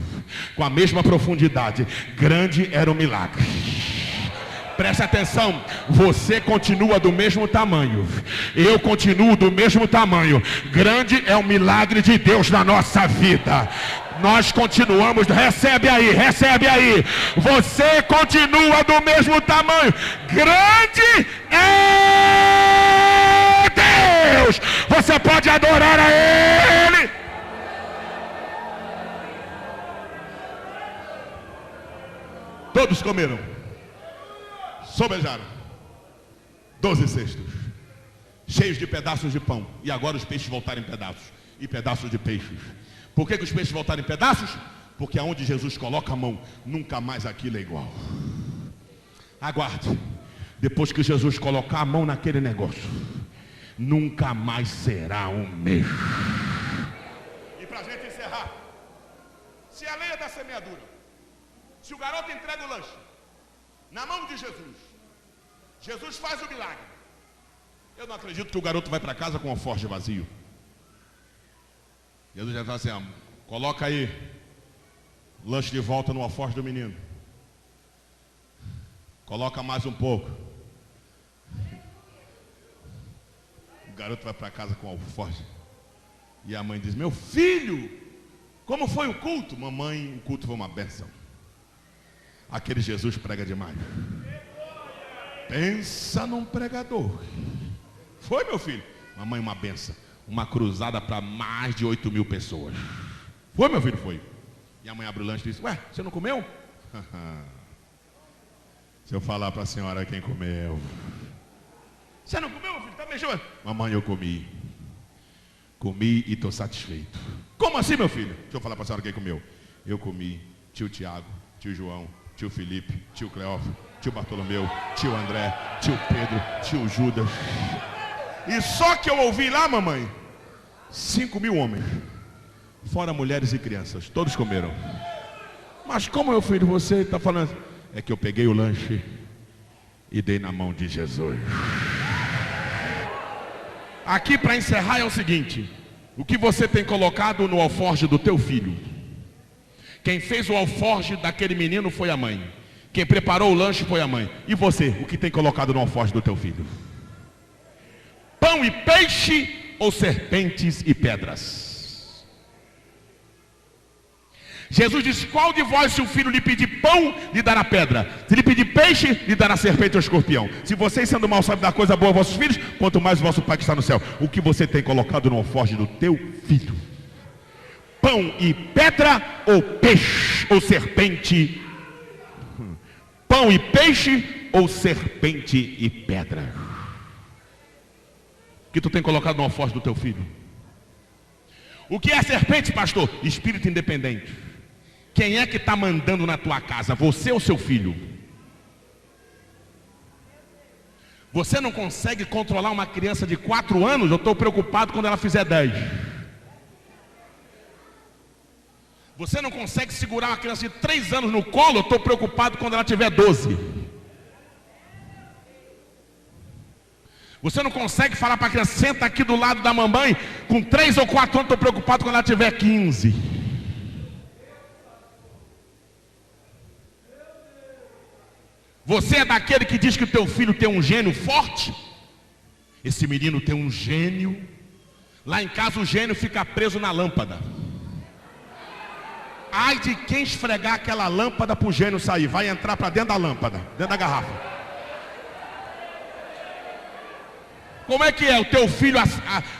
com a mesma profundidade. Grande era o milagre. Preste atenção, você continua do mesmo tamanho, eu continuo do mesmo tamanho. Grande é o milagre de Deus na nossa vida. Nós continuamos, recebe aí. Você continua do mesmo tamanho. Grande é Deus. Você pode adorar a Ele. Todos comeram. Sobejaram 12 cestos cheios de pedaços de pão. E agora os peixes voltaram em pedaços. E pedaços de peixes. Por que os peixes voltaram em pedaços? Porque aonde Jesus coloca a mão, nunca mais aquilo é igual. Aguarde. Depois que Jesus colocar a mão naquele negócio, nunca mais será o mesmo. E para a gente encerrar, se a lei é da semeadura, se o garoto entrega o lanche na mão de Jesus, Jesus faz o milagre. Eu não acredito que o garoto vai para casa com o alforje vazio. Jesus já fala assim, coloca aí o lanche de volta no alforje do menino. Coloca mais um pouco. O garoto vai para casa com o alforje. E a mãe diz, meu filho, como foi o culto? Mamãe, o culto foi uma bênção. Aquele Jesus prega demais. Pensa num pregador. Foi, meu filho? Mamãe, uma benção. Uma cruzada para mais de 8.000 pessoas. Foi, meu filho? Foi. E a mãe abre o lanche e diz, ué, você não comeu? Se eu falar para a senhora quem comeu. Você não comeu, meu filho? Tá mexendo? Mamãe, eu comi. Comi e estou satisfeito. Como assim, meu filho? Deixa eu falar para a senhora quem comeu. Eu comi. Tio Tiago, tio João, tio Felipe, tio Cleófilo, tio Bartolomeu, tio André, tio Pedro, tio Judas. E só que eu ouvi lá, mamãe, 5.000 homens, fora mulheres e crianças, todos comeram. Mas como, meu filho, você está falando? É que eu peguei o lanche e dei na mão de Jesus. Aqui para encerrar é o seguinte, o que você tem colocado no alforje do teu filho? Quem fez o alforje daquele menino foi a mãe. Quem preparou o lanche foi a mãe. E você, o que tem colocado no alforje do teu filho? Pão e peixe ou serpentes e pedras? Jesus disse, qual de vós, se o filho lhe pedir pão, lhe dará pedra? Se lhe pedir peixe, lhe dará serpente ou escorpião? Se vocês, sendo mal, sabem dar coisa boa aos vossos filhos, quanto mais o vosso Pai que está no céu. O que você tem colocado no alforje do teu filho? Pão e pedra ou peixe ou serpente? Pão e peixe ou serpente e pedra? O que tu tem colocado no alforje do teu filho? O que é serpente, pastor? Espírito independente. Quem é que está mandando na tua casa? Você ou seu filho? Você não consegue controlar uma criança de 4 anos? Eu estou preocupado quando ela fizer 10. Você não consegue segurar uma criança de 3 anos no colo? Eu estou preocupado quando ela tiver 12. Você não consegue falar para a criança, senta aqui do lado da mamãe, com 3 ou 4 anos, estou preocupado quando ela tiver 15. Você é daquele que diz que o teu filho tem um gênio forte? Esse menino tem um gênio. Lá em casa o gênio fica preso na lâmpada. Ai de quem esfregar aquela lâmpada para o gênio sair. Vai entrar para dentro da lâmpada, dentro da garrafa. Como é que é? O teu filho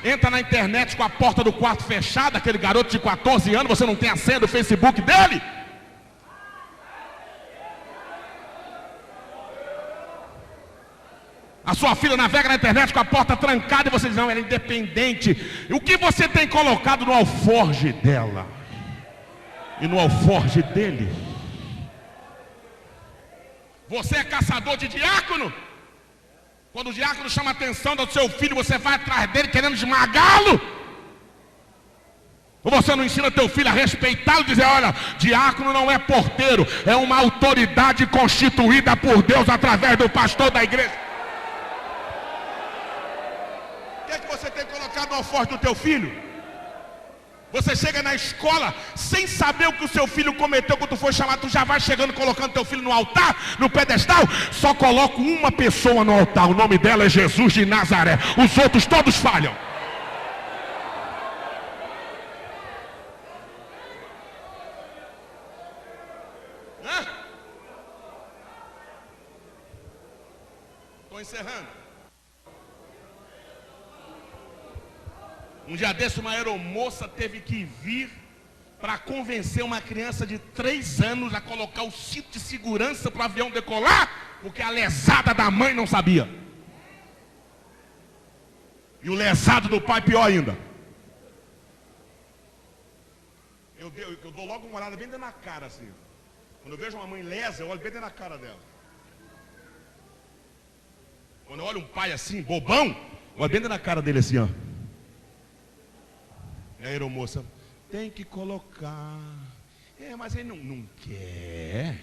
entra na internet com a porta do quarto fechada, aquele garoto de 14 anos, você não tem a senha do Facebook dele? A sua filha navega na internet com a porta trancada e você diz, não, ela é independente. O que você tem colocado no alforge dela? E no alforge dele? Você é caçador de diácono? Quando o diácono chama a atenção do seu filho, você vai atrás dele querendo esmagá-lo? Ou você não ensina teu filho a respeitá-lo e dizer, olha, diácono não é porteiro, é uma autoridade constituída por Deus através do pastor da igreja? O que é que você tem colocado no alforje do teu filho? Você chega na escola sem saber o que o seu filho cometeu quando tu foi chamado, tu já vai chegando colocando teu filho no altar, no pedestal. Só coloco uma pessoa no altar, o nome dela é Jesus de Nazaré. Os outros todos falham. Estou encerrando. Um dia desse, uma aeromoça teve que vir para convencer uma criança de 3 anos a colocar o cinto de segurança para o avião decolar, porque a lesada da mãe não sabia. E o lesado do pai pior ainda. Eu dou logo uma olhada bem dentro na cara assim. Quando eu vejo uma mãe lesa, eu olho bem dentro na cara dela. Quando eu olho um pai assim, bobão, eu olho bem dentro na cara dele assim, ó. E a aeromoça, tem que colocar. Mas ele não quer.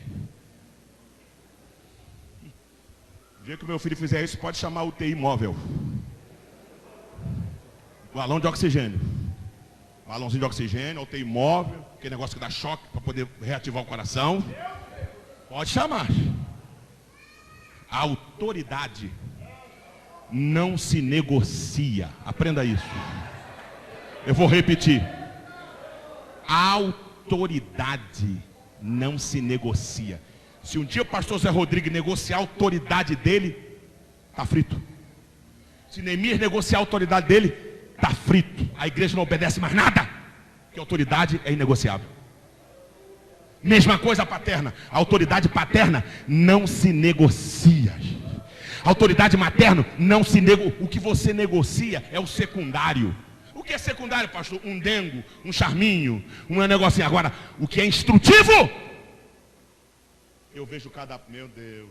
O dia que o meu filho fizer isso, pode chamar o UTI móvel. Balão de oxigênio. Balãozinho de oxigênio, UTI móvel, aquele negócio que dá choque para poder reativar o coração. Pode chamar. A autoridade não se negocia. Aprenda isso. Eu vou repetir. A autoridade não se negocia. Se um dia o pastor Zé Rodrigues negociar a autoridade dele, está frito. Se Neemias negociar a autoridade dele, está frito. A igreja não obedece mais nada, porque a autoridade é inegociável. Mesma coisa a paterna. A autoridade paterna não se negocia. A autoridade materna não se negocia. O que você negocia é o secundário. O que é secundário, pastor? Um dengo, um charminho, um negocinho. Agora, o que é instrutivo? Eu vejo cada... Meu Deus.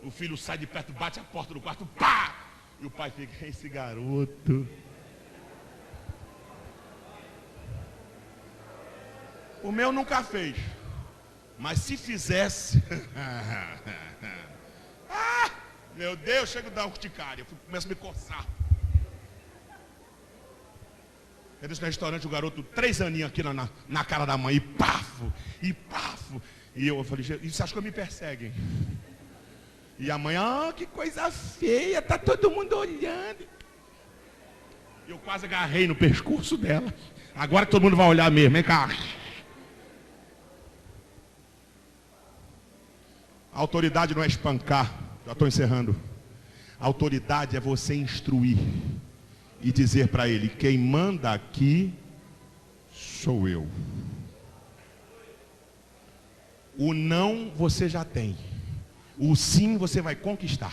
O filho sai de perto, bate a porta do quarto, pá! E o pai fica, esse garoto. O meu nunca fez. Mas se fizesse... Meu Deus, chego a dar urticária. Eu começo a me coçar. Eu disse no restaurante, o garoto, 3 aninhos aqui na cara da mãe. E pafo, e pafo. E eu falei, isso acho que me perseguem. E a mãe, que coisa feia, tá todo mundo olhando. Eu quase agarrei no pescoço dela. Agora que todo mundo vai olhar mesmo, vem cá. A autoridade não é espancar. Já estou encerrando. A autoridade é você instruir e dizer para ele, quem manda aqui sou eu. O não você já tem. O sim você vai conquistar.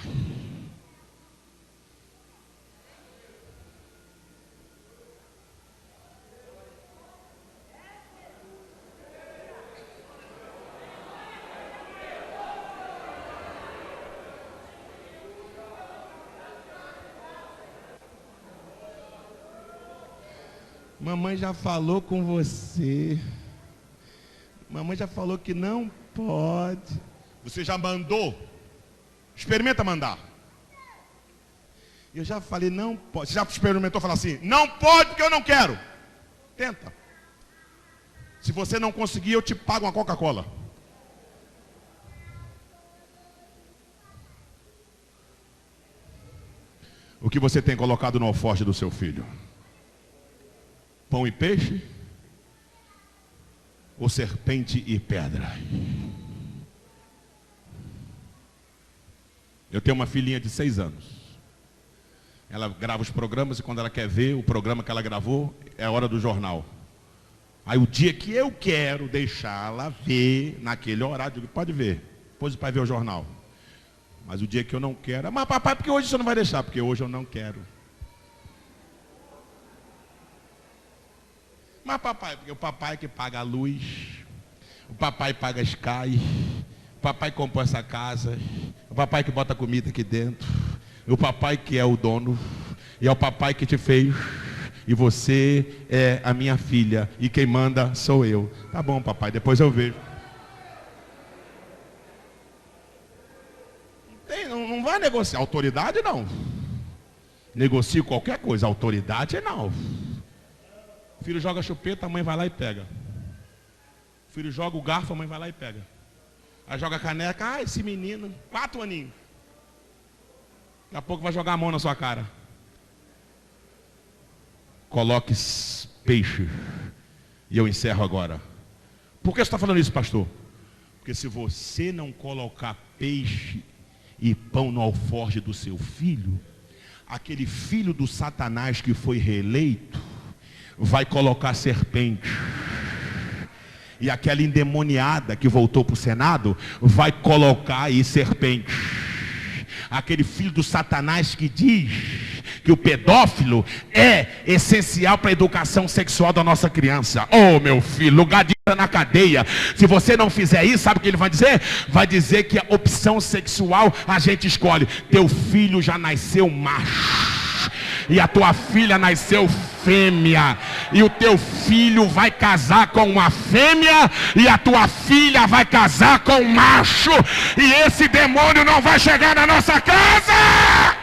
Mamãe já falou com você. Mamãe já falou que não pode. Você já mandou? Experimenta mandar. Eu já falei, não pode. Você já experimentou falar assim, não pode porque eu não quero. Tenta. Se você não conseguir, eu te pago uma Coca-Cola. O que você tem colocado no alforje do seu filho? Pão e peixe? Ou serpente e pedra? Eu tenho uma filhinha de 6 anos. Ela grava os programas e quando ela quer ver o programa que ela gravou, é a hora do jornal. Aí o dia que eu quero deixá-la ver naquele horário, eu digo, pode ver, depois o pai vê o jornal. Mas o dia que eu não quero, mas papai, porque hoje você não vai deixar? Porque hoje eu não quero. Mas papai, porque o papai que paga a luz, o papai paga a Sky, o papai comprou essa casa, o papai que bota comida aqui dentro, o papai que é o dono, e é o papai que te fez. E você é a minha filha. E quem manda sou eu. Tá bom, papai, depois eu vejo. Não vai negociar. Autoridade não. Negocie qualquer coisa. Autoridade não. O filho joga chupeta, a mãe vai lá e pega. O filho joga o garfo, a mãe vai lá e pega. Aí joga a caneca. Ah, esse menino, 4 aninhos. Daqui a pouco vai jogar a mão na sua cara. Coloque peixe. E eu encerro agora. Por que você está falando isso, pastor? Porque se você não colocar peixe e pão no alforje do seu filho, aquele filho do Satanás que foi reeleito vai colocar serpente. E aquela endemoniada que voltou para o Senado vai colocar aí serpente. Aquele filho do Satanás que diz que o pedófilo é essencial para a educação sexual da nossa criança. Oh, meu filho, lugar de ir na cadeia. Se você não fizer isso, sabe o que ele vai dizer? Vai dizer que a opção sexual a gente escolhe. Teu filho já nasceu macho e a tua filha nasceu fêmea, e o teu filho vai casar com uma fêmea e a tua filha vai casar com um macho, e esse demônio não vai chegar na nossa casa.